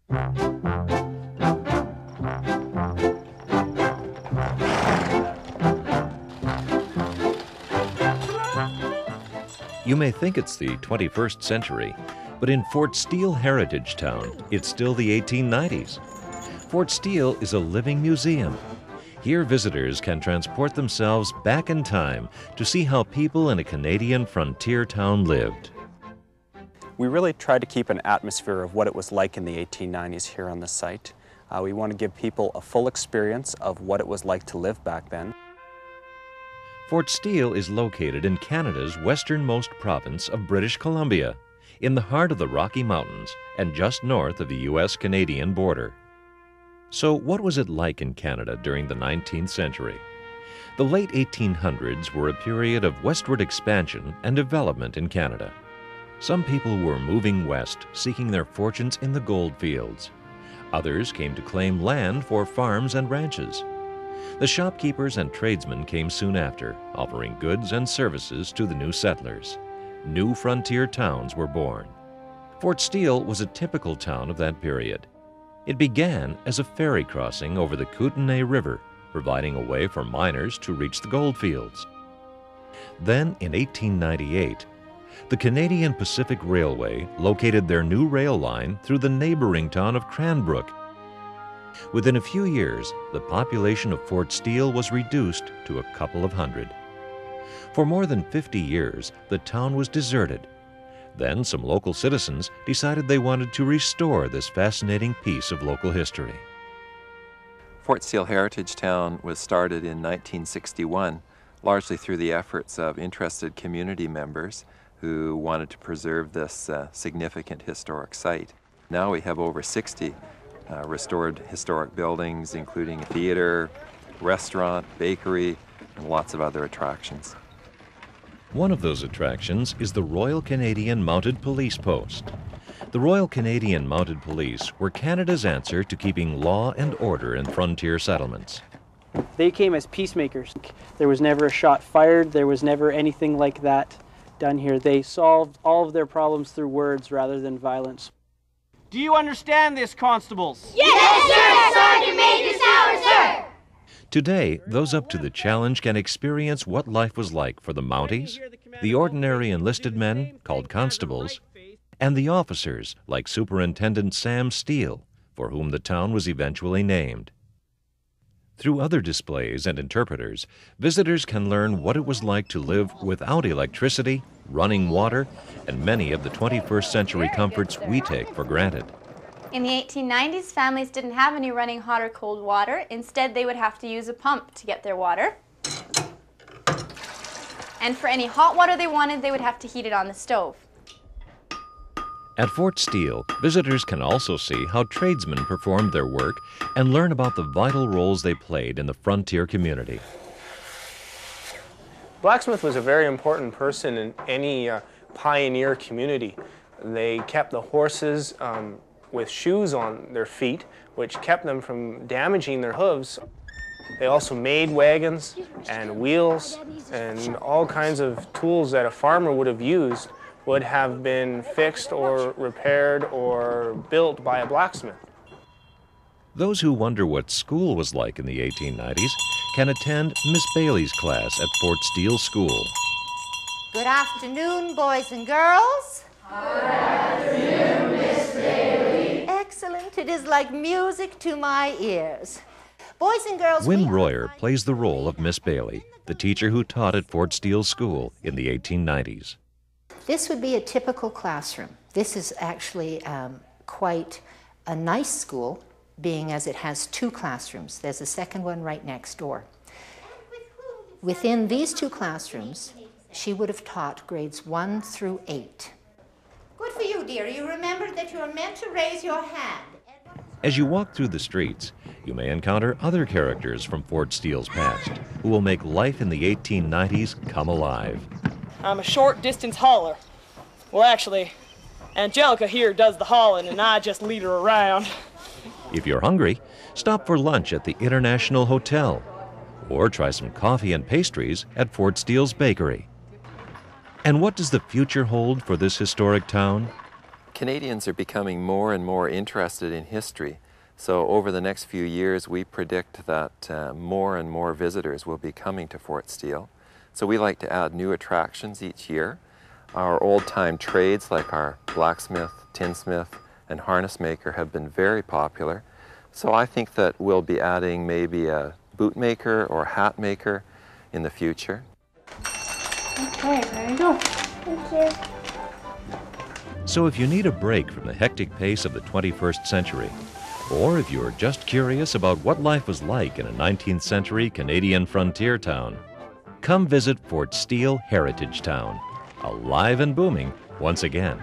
You may think it's the 21st century, but in Fort Steele Heritage Town, it's still the 1890s. Fort Steele is a living museum. Here visitors can transport themselves back in time to see how people in a Canadian frontier town lived. We really tried to keep an atmosphere of what it was like in the 1890s here on the site. We want to give people a full experience of what it was like to live back then. Fort Steele is located in Canada's westernmost province of British Columbia, in the heart of the Rocky Mountains and just north of the U.S.-Canadian border. So what was it like in Canada during the 19th century? The late 1800s were a period of westward expansion and development in Canada. Some people were moving west, seeking their fortunes in the gold fields. Others came to claim land for farms and ranches. The shopkeepers and tradesmen came soon after, offering goods and services to the new settlers. New frontier towns were born. Fort Steele was a typical town of that period. It began as a ferry crossing over the Kootenay River, providing a way for miners to reach the gold fields. Then, in 1898, the Canadian Pacific Railway located their new rail line through the neighboring town of Cranbrook. Within a few years, the population of Fort Steele was reduced to a couple of hundred. For more than 50 years, the town was deserted. Then some local citizens decided they wanted to restore this fascinating piece of local history. Fort Steele Heritage Town was started in 1961, largely through the efforts of interested community members who wanted to preserve this significant historic site. Now we have over 60 restored historic buildings, including a theater, restaurant, bakery, and lots of other attractions. One of those attractions is the Royal Canadian Mounted Police Post. The Royal Canadian Mounted Police were Canada's answer to keeping law and order in frontier settlements. They came as peacemakers. There was never a shot fired. There was never anything like that done here. They solved all of their problems through words rather than violence. Do you understand this, constables? Yes, sir, Sergeant Major Sauer, sir! Today, those up to the challenge can experience what life was like for the Mounties, the ordinary enlisted men, called constables, and the officers, like Superintendent Sam Steele, for whom the town was eventually named. Through other displays and interpreters, visitors can learn what it was like to live without electricity, running water, and many of the 21st century comforts we take for granted. In the 1890s, families didn't have any running hot or cold water. Instead, they would have to use a pump to get their water. And for any hot water they wanted, they would have to heat it on the stove. At Fort Steele, visitors can also see how tradesmen performed their work and learn about the vital roles they played in the frontier community. Blacksmith was a very important person in any pioneer community. They kept the horses with shoes on their feet, which kept them from damaging their hooves. They also made wagons and wheels, and all kinds of tools that a farmer would have used would have been fixed or repaired or built by a blacksmith. Those who wonder what school was like in the 1890s can attend Miss Bailey's class at Fort Steele School. Good afternoon, boys and girls. Good afternoon, Miss Bailey. Excellent. It is like music to my ears. Boys and girls, Wynne Royer plays the role of Miss Bailey, the teacher who taught at Fort Steele School in the 1890s. This would be a typical classroom. This is actually quite a nice school, being as it has two classrooms. There's a second one right next door. Within these two classrooms, she would have taught grades 1 through 8. Good for you, dear. You remembered that you are meant to raise your hand. As you walk through the streets, you may encounter other characters from Fort Steele's past who will make life in the 1890s come alive. I'm a short distance hauler. Well, actually, Angelica here does the hauling and I just lead her around. If you're hungry, stop for lunch at the International Hotel or try some coffee and pastries at Fort Steele's Bakery. And what does the future hold for this historic town? Canadians are becoming more and more interested in history. So over the next few years, we predict that more and more visitors will be coming to Fort Steele. So we like to add new attractions each year. Our old-time trades like our blacksmith, tinsmith, and harness maker have been very popular. So I think that we'll be adding maybe a boot maker or hat maker in the future. Okay, there you go. Thank you. So if you need a break from the hectic pace of the 21st century, or if you're just curious about what life was like in a 19th century Canadian frontier town, come visit Fort Steele Heritage Town, alive and booming once again.